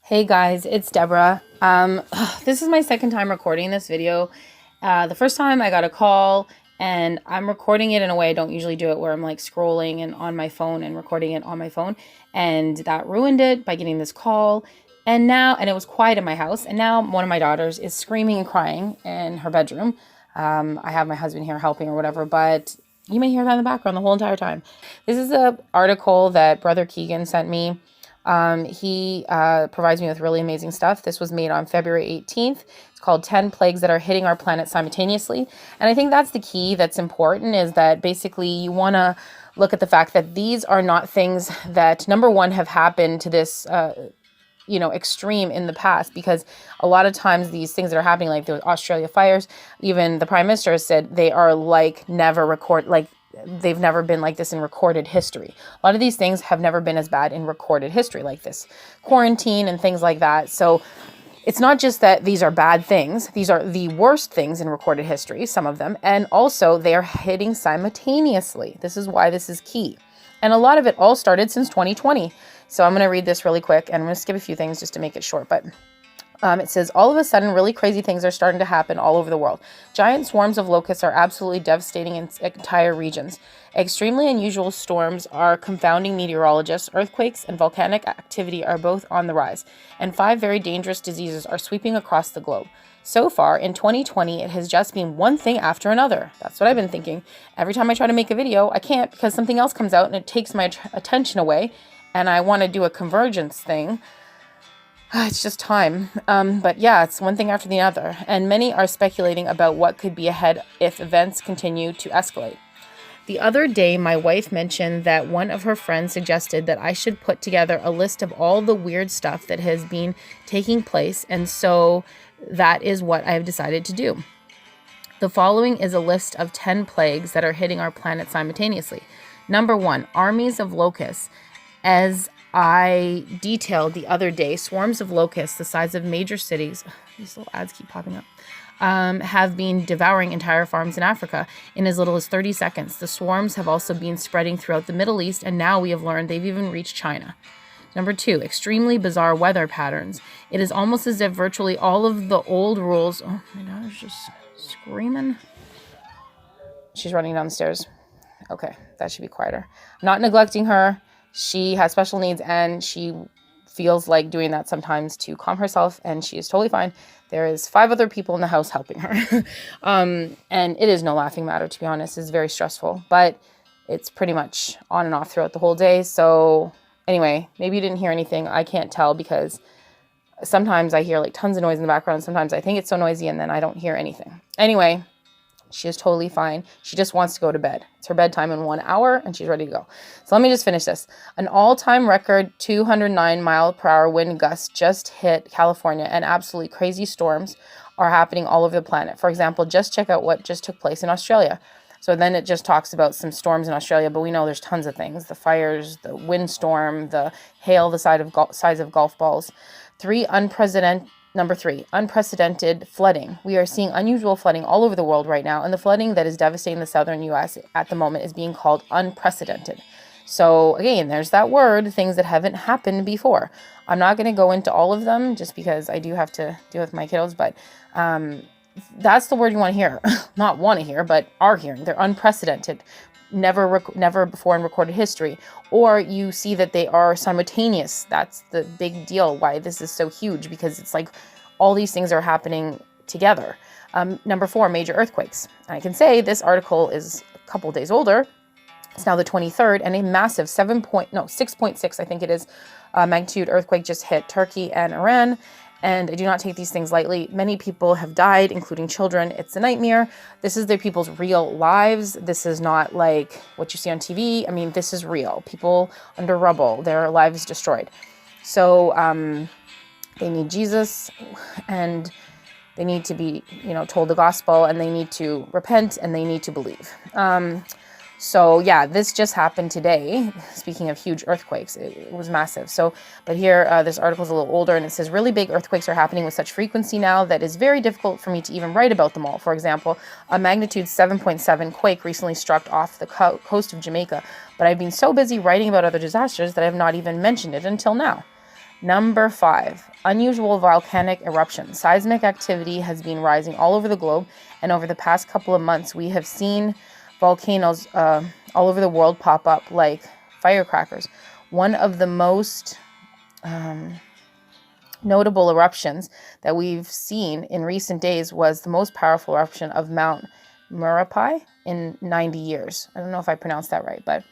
Hey guys, it's Deborah. This is my second time recording this video. The first time I got a call and I'm recording it in a way I don't usually do it, where I'm like scrolling and on my phone and recording it on my phone, and that ruined it by getting this call. And it was quiet in my house, and now one of my daughters is screaming and crying in her bedroom. I have my husband here helping or whatever, but you may hear that in the background the whole entire time. This is an article that Brother Keegan sent me. He provides me with really amazing stuff. This was made on February 18th. It's called 10 Plagues That Are Hitting Our Planet Simultaneously. And I think that's the key that's important, is that basically you want to look at the fact that these are not things that, number one, have happened to this extreme in the past, because a lot of times these things that are happening, like the Australia fires, even the Prime Minister said they are they've never been like this in recorded history. A lot of these things have never been as bad in recorded history, like this quarantine and things like that. So it's not just that these are bad things. These are the worst things in recorded history, some of them. And also they are hitting simultaneously. This is why this is key. And a lot of it all started since 2020. So I'm going to read this really quick, and I'm going to skip a few things just to make it short. But it says, all of a sudden, really crazy things are starting to happen all over the world. Giant swarms of locusts are absolutely devastating entire regions. Extremely unusual storms are confounding meteorologists. Earthquakes and volcanic activity are both on the rise. And 5 very dangerous diseases are sweeping across the globe. So far, in 2020, it has just been one thing after another. That's what I've been thinking. Every time I try to make a video, I can't, because something else comes out and it takes my attention away. And I want to do a convergence thing. It's just time. But yeah, it's one thing after the other. And many are speculating about what could be ahead if events continue to escalate. The other day, my wife mentioned that one of her friends suggested that I should put together a list of all the weird stuff that has been taking place. And so that is what I have decided to do. The following is a list of 10 plagues that are hitting our planet simultaneously. Number 1, armies of locusts. As I detailed the other day, swarms of locusts the size of major cities, these little ads keep popping up, have been devouring entire farms in Africa in as little as 30 seconds. The swarms have also been spreading throughout the Middle East, and now we have learned they've even reached China. Number 2, extremely bizarre weather patterns. It is almost as if virtually all of the old rules... Oh, my daughter's just screaming. She's running down the stairs. Okay, that should be quieter. I'm not neglecting her. She has special needs, and she feels like doing that sometimes to calm herself, and she is totally fine. There is 5 other people in the house helping her. And it is no laughing matter, to be honest. It's very stressful, but it's pretty much on and off throughout the whole day. So anyway, maybe you didn't hear anything. I can't tell, because sometimes I hear like tons of noise in the background. Sometimes I think it's so noisy and then I don't hear anything. Anyway, she is totally fine. She just wants to go to bed. It's her bedtime in 1 hour, and she's ready to go. So let me just finish this. An all-time record 209-mile-per-hour wind gust just hit California, and absolutely crazy storms are happening all over the planet. For example, just check out what just took place in Australia. So then it just talks about some storms in Australia, but we know there's tons of things. The fires, the windstorm, the hail the size of golf balls. Number 3, unprecedented flooding. We are seeing unusual flooding all over the world right now, and the flooding that is devastating the southern U.S. at the moment is being called unprecedented. So again, there's that word, things that haven't happened before. I'm not going to go into all of them just because I do have to deal with my kiddos, but that's the word you want to hear. Not want to hear, but are hearing. They're unprecedented. Never before in recorded history. Or you see that they are simultaneous. That's the big deal, why this is so huge, because it's like all these things are happening together. Number 4, major earthquakes. I can say this article is a couple days older. It's now the 23rd, and a massive 6.6, I think it is, magnitude earthquake just hit Turkey and Iran. And I do not take these things lightly. Many people have died, including children. It's a nightmare. This is their people's real lives. This is not like what you see on TV. I mean, this is real. People under rubble, their lives destroyed. So they need Jesus, and they need to be, told the gospel, and they need to repent, and they need to believe. So yeah, this just happened today. Speaking of huge earthquakes, it was massive. But here, this article is a little older, and it says really big earthquakes are happening with such frequency now that it's very difficult for me to even write about them all. For example, a magnitude 7.7 quake recently struck off the coast of Jamaica, but I've been so busy writing about other disasters that I have not even mentioned it until now. Number 5, unusual volcanic eruptions. Seismic activity has been rising all over the globe, and over the past couple of months, we have seen volcanoes all over the world pop up like firecrackers. One of the most notable eruptions that we've seen in recent days was the most powerful eruption of Mount Merapi in 90 years. I don't know if I pronounced that right, but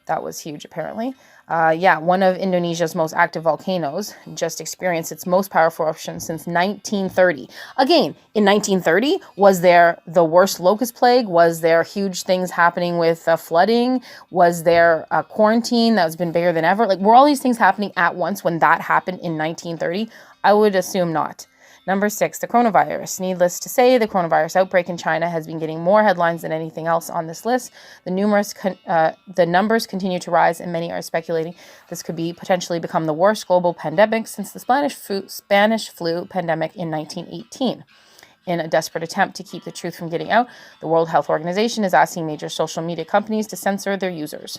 that was huge apparently. One of Indonesia's most active volcanoes just experienced its most powerful eruption since 1930. Again, in 1930, was there the worst locust plague? Was there huge things happening with flooding? Was there a quarantine that's been bigger than ever? Like, were all these things happening at once when that happened in 1930? I would assume not. Number 6, the coronavirus. Needless to say, the coronavirus outbreak in China has been getting more headlines than anything else on this list. The numbers continue to rise, and many are speculating this could potentially become the worst global pandemic since the Spanish flu pandemic in 1918. In a desperate attempt to keep the truth from getting out, the World Health Organization is asking major social media companies to censor their users.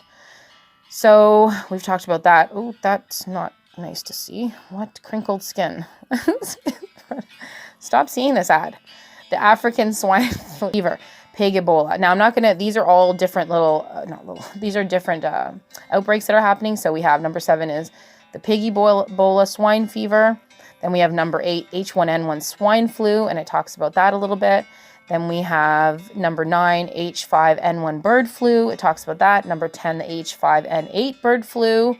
So we've talked about that. Oh, that's not nice to see. What crinkled skin? Stop seeing this ad. The African swine fever, pig Ebola. Now, I'm not going to, these are all different these are different outbreaks that are happening. So we have number 7 is the pig Ebola swine fever. Then we have number 8, H1N1 swine flu, and it talks about that a little bit. Then we have number 9, H5N1 bird flu. It talks about that. Number 10, the H5N8 bird flu.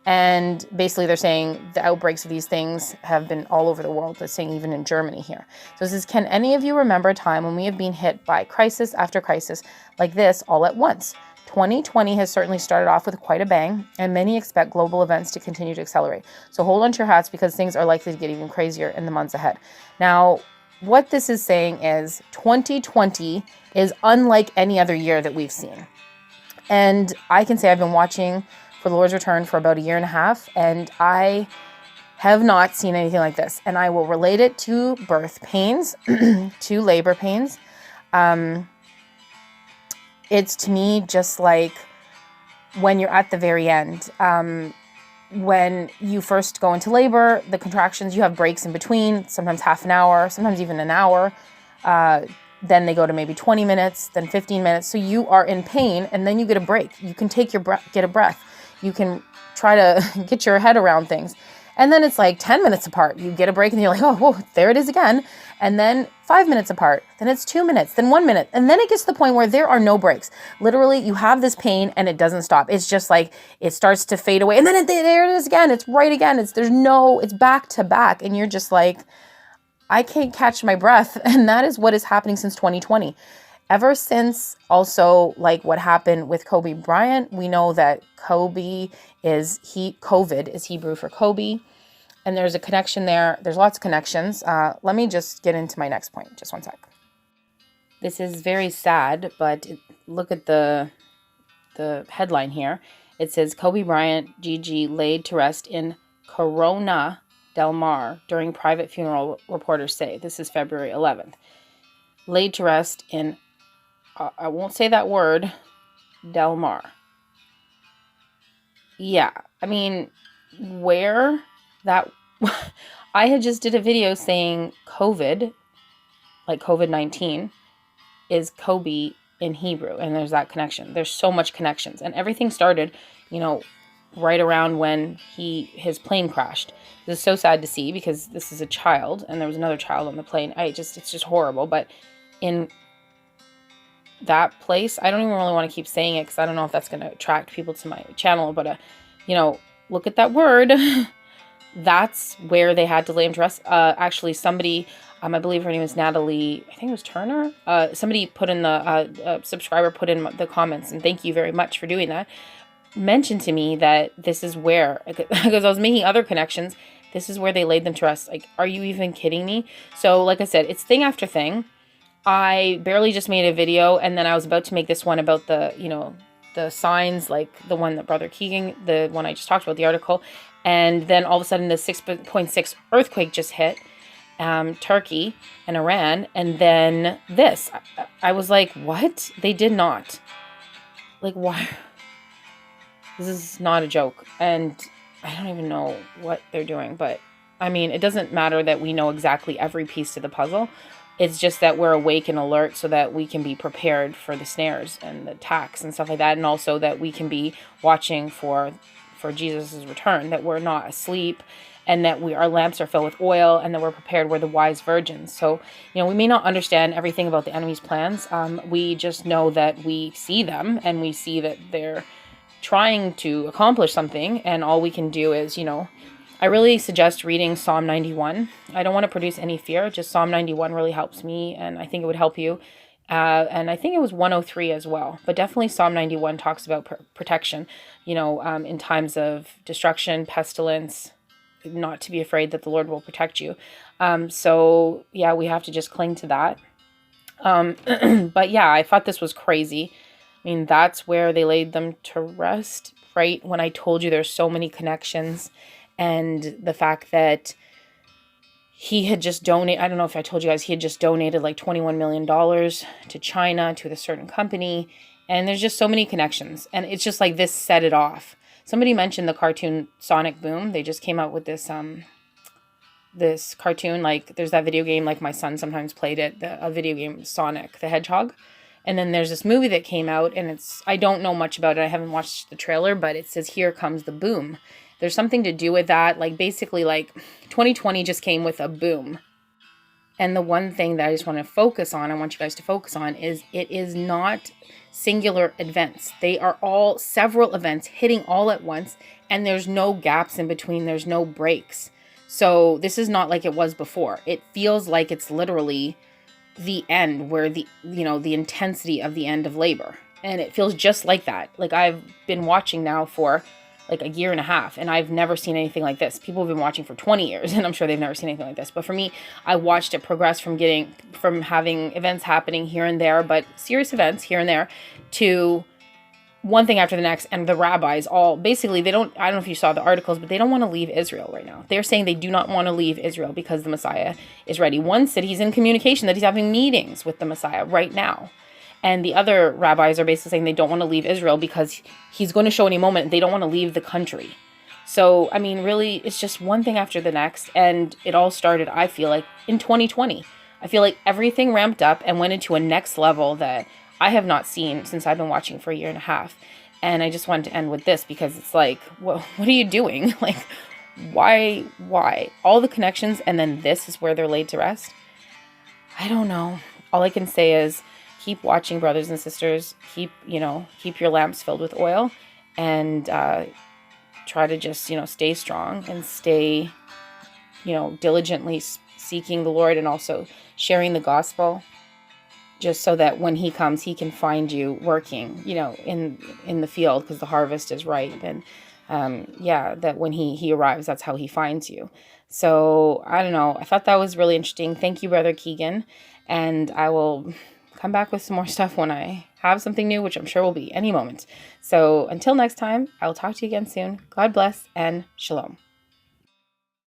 And basically they're saying the outbreaks of these things have been all over the world. They're saying even in Germany here. So this is, can any of you remember a time when we have been hit by crisis after crisis like this all at once? 2020 has certainly started off with quite a bang, and many expect global events to continue to accelerate. So hold on to your hats because things are likely to get even crazier in the months ahead. Now, what this is saying is 2020 is unlike any other year that we've seen. And I can say I've been watching For the Lord's Return for about a year and a half, and I have not seen anything like this. And I will relate it to birth pains, to labor pains. It's to me just like when you're at the very end. When you first go into labor, the contractions, you have breaks in between, sometimes half an hour, sometimes even an hour. Then they go to maybe 20 minutes, then 15 minutes. So you are in pain, and then you get a break. You can take get a breath. You can try to get your head around things. And then it's like 10 minutes apart. You get a break and you're like, oh, whoa, there it is again. And then 5 minutes apart. Then it's 2 minutes, then 1 minute. And then it gets to the point where there are no breaks. Literally, you have this pain and it doesn't stop. It's just like, it starts to fade away. And then there it is again. It's right again. It's back to back. And you're just like, I can't catch my breath. And that is what is happening since 2020. Ever since also like what happened with Kobe Bryant, we know that COVID is Hebrew for Kobe. And there's a connection there. There's lots of connections. Let me just get into my next point. Just one sec. This is very sad, but look at the headline here. It says Kobe Bryant, Gigi, laid to rest in Corona del Mar during private funeral, reporters say. This is February 11th. Laid to rest in I won't say that word, Del Mar. Yeah, I mean, where that... I had just did a video saying COVID, like COVID-19, is Kobe in Hebrew, and there's that connection. There's so much connections, and everything started, right around when his plane crashed. This is so sad to see because this is a child, and there was another child on the plane. It's just horrible, but in that place, I don't even really want to keep saying it because I don't know if that's going to attract people to my channel, but look at that word. That's where they had to lay him to rest. Actually, somebody, I believe her name is Natalie, I think it was Turner. Somebody put in the subscriber put in the comments, and thank you very much for doing that. Mentioned to me that this is where, because I was making other connections, this is where they laid them to rest. Like, are you even kidding me? So, like I said, it's thing after thing. I barely just made a video, and then I was about to make this one about the signs, like the one that Brother Keegan, the one I just talked about, the article, and then all of a sudden the 6.6 earthquake just hit Turkey and Iran, and then this. I was like, what? They did not. Like, why? This is not a joke. And I don't even know what they're doing, but I mean, it doesn't matter that we know exactly every piece to the puzzle. It's just that we're awake and alert so that we can be prepared for the snares and the attacks and stuff like that. And also that we can be watching for Jesus' return, that we're not asleep, and that our lamps are filled with oil, and that we're prepared. We're the wise virgins. So, we may not understand everything about the enemy's plans. We just know that we see them, and we see that they're trying to accomplish something, and all we can do is, I really suggest reading Psalm 91. I don't want to produce any fear, just Psalm 91 really helps me, and I think it would help you. And I think it was 103 as well, but definitely Psalm 91 talks about protection, in times of destruction, pestilence, not to be afraid that the Lord will protect you. So yeah, we have to just cling to that. But yeah, I thought this was crazy. I mean, that's where they laid them to rest, right? When I told you there's so many connections, and the fact that he had just donated, I don't know if I told you guys, he had just donated like $21 million to China, to a certain company. And there's just so many connections. And it's just like this set it off. Somebody mentioned the cartoon Sonic Boom. They just came out with this this cartoon. Like, there's that video game, like my son sometimes played it, a video game, Sonic the Hedgehog. And then there's this movie that came out, and I don't know much about it. I haven't watched the trailer, but it says, "Here comes the boom." There's something to do with that. Like, basically, like, 2020 just came with a boom. And the one thing that I just want to focus on, I want you guys to focus on, is it is not singular events. They are all several events hitting all at once, and there's no gaps in between. There's no breaks. So this is not like it was before. It feels like it's literally the end, where the intensity of the end of labor. And it feels just like that. Like, I've been watching now for like a year and a half, and I've never seen anything like this. People have been watching for 20 years, and I'm sure they've never seen anything like this. But for me, I watched it progress from having events happening here and there, but serious events here and there, to one thing after the next. And the rabbis all basically, I don't know if you saw the articles, but they don't want to leave Israel right now. They're saying they do not want to leave Israel because the Messiah is ready. One said he's in communication, that he's having meetings with the Messiah right now. And the other rabbis are basically saying they don't want to leave Israel because he's going to show any moment. They don't want to leave the country. So, I mean, really, it's just one thing after the next. And it all started, I feel like, in 2020. I feel like everything ramped up and went into a next level that I have not seen since I've been watching for a year and a half. And I just wanted to end with this, because it's like, well, what are you doing? Like, why? All the connections, and then this is where they're laid to rest? I don't know. All I can say is, keep watching, brothers and sisters. Keep your lamps filled with oil, and try to just, stay strong and stay, diligently seeking the Lord, and also sharing the gospel, just so that when he comes, he can find you working, in the field, because the harvest is ripe. And that when he arrives, that's how he finds you. So I don't know. I thought that was really interesting. Thank you, Brother Keegan. And I will come back with some more stuff when I have something new, which I'm sure will be any moment. So until next time, I will talk to you again soon. God bless, and shalom.